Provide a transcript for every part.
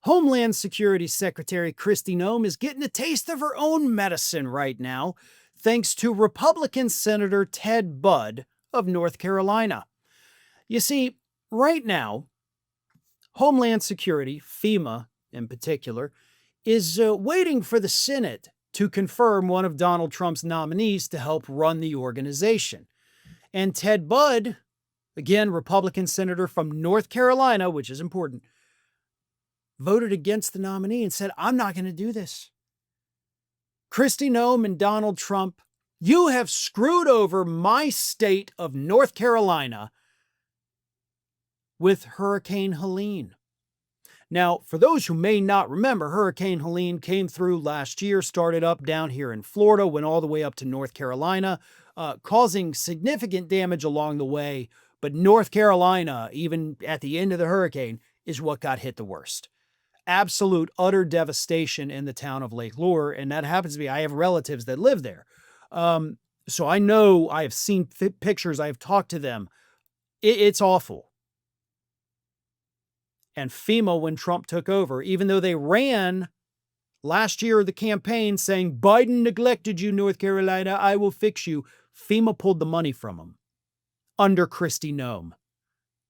Homeland Security Secretary Kristi Noem is getting a taste of her own medicine right now, thanks to Republican Senator Ted Budd of North Carolina. You see, right now, Homeland Security, FEMA in particular, is waiting for the Senate to confirm one of Donald Trump's nominees to help run the organization. And Ted Budd, again, Republican senator from North Carolina, which is important, voted against the nominee and said, I'm not going to do this. Kristi Noem and Donald Trump, you have screwed over my state of North Carolina with Hurricane Helene. Now, for those who may not remember, Hurricane Helene came through last year, started up down here in Florida, went all the way up to North Carolina, causing significant damage along the way. But North Carolina, even at the end of the hurricane, is what got hit the worst. Absolute, utter devastation in the town of Lake Lure, and that happens to be, I have relatives that live there. So I know, I have seen pictures, I have talked to them. It's awful. And FEMA, when Trump took over, even though they ran last year the campaign saying, Biden neglected you, North Carolina, I will fix you, FEMA pulled the money from them under Kristi Noem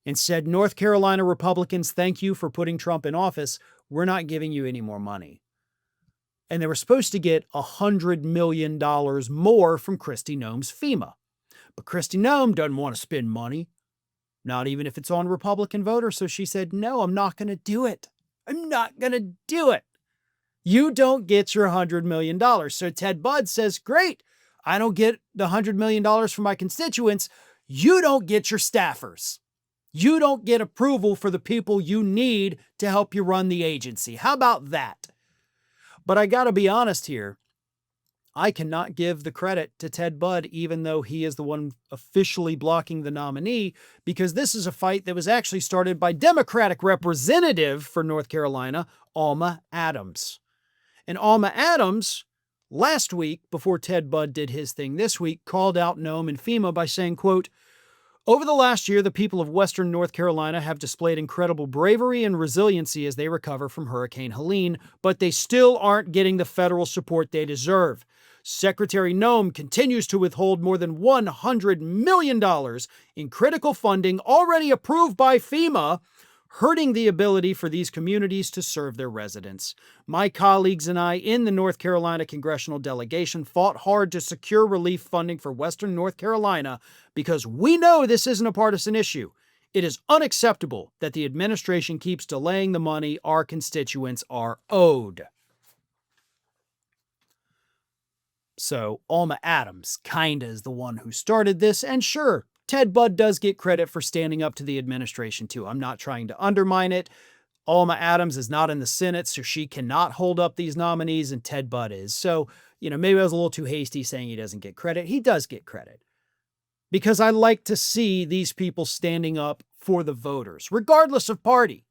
and said, North Carolina Republicans, thank you for putting Trump in office. We're not giving you any more money. And they were supposed to get $100 million more from Kristi Noem's FEMA. But Kristi Noem doesn't want to spend money, not even if it's on Republican voters. So she said, no, I'm not going to do it. I'm not going to do it. You don't get your $100 million. So Ted Budd says, great, I don't get the $100 million from my constituents. You don't get your staffers. You don't get approval for the people you need to help you run the agency. How about that? But I got to be honest here. I cannot give the credit to Ted Budd, even though he is the one officially blocking the nominee, because this is a fight that was actually started by Democratic representative for North Carolina, Alma Adams. And Alma Adams, last week, before Ted Budd did his thing this week, called out Noem and FEMA by saying, quote, over the last year, the people of Western North Carolina have displayed incredible bravery and resiliency as they recover from Hurricane Helene, but they still aren't getting the federal support they deserve. Secretary Noem continues to withhold more than $100 million in critical funding already approved by FEMA, hurting the ability for these communities to serve their residents. My colleagues and I in the North Carolina congressional delegation fought hard to secure relief funding for Western North Carolina because we know this isn't a partisan issue. It is unacceptable that the administration keeps delaying the money our constituents are owed. So Alma Adams kinda is the one who started this, and sure, Ted Budd does get credit for standing up to the administration too. I'm not trying to undermine it. Alma Adams is not in the Senate, so she cannot hold up these nominees, and Ted Budd is. So, maybe I was a little too hasty saying he doesn't get credit. He does get credit. Because I like to see these people standing up for the voters, regardless of party.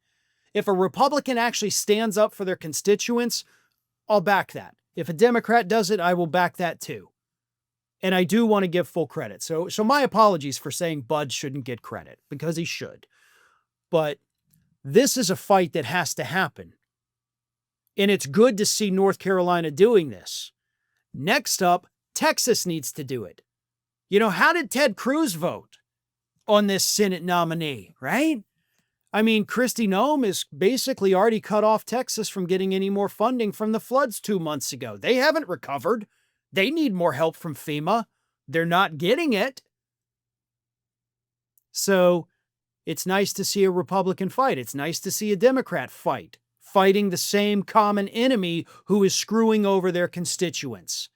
If a Republican actually stands up for their constituents, I'll back that. If a Democrat does it, I will back that too. And I do want to give full credit. So my apologies for saying Budd shouldn't get credit, because he should. But this is a fight that has to happen. And it's good to see North Carolina doing this. Next up, Texas needs to do it. How did Ted Cruz vote on this Senate nominee, right? I mean, Kristi Noem is basically already cut off Texas from getting any more funding from the floods 2 months ago. They haven't recovered. They need more help from FEMA. They're not getting it. So it's nice to see a Republican fight. It's nice to see a Democrat fight, fighting the same common enemy who is screwing over their constituents.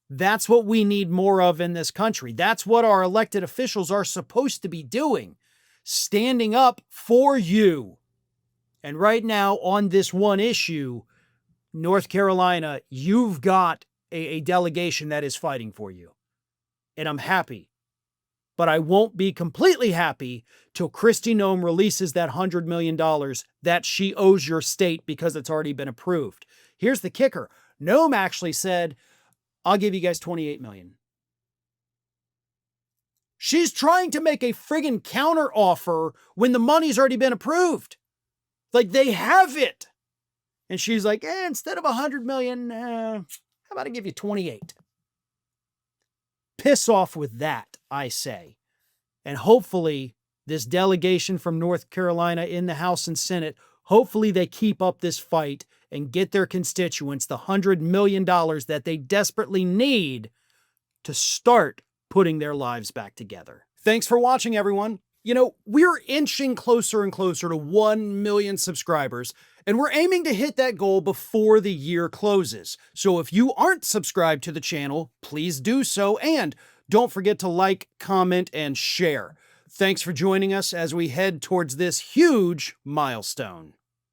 That's what we need more of in this country. That's what our elected officials are supposed to be doing. Standing up for you. And right now, on this one issue, North Carolina, you've got a delegation that is fighting for you. And I'm happy. But I won't be completely happy till Kristi Noem releases that $100 million that she owes your state because it's already been approved. Here's the kicker. Noem actually said, I'll give you guys $28 million. She's trying to make a friggin' counter offer when the money's already been approved. Like, they have it. And she's like, instead of 100 million, how about I give you 28? Piss off with that, I say. And hopefully this delegation from North Carolina in the House and Senate, hopefully they keep up this fight and get their constituents the $100 million that they desperately need to start putting their lives back together. Thanks for watching, everyone. You know, we're inching closer and closer to 1 million subscribers, and we're aiming to hit that goal before the year closes. So if you aren't subscribed to the channel, please do so, and don't forget to like, comment, and share. Thanks for joining us as we head towards this huge milestone.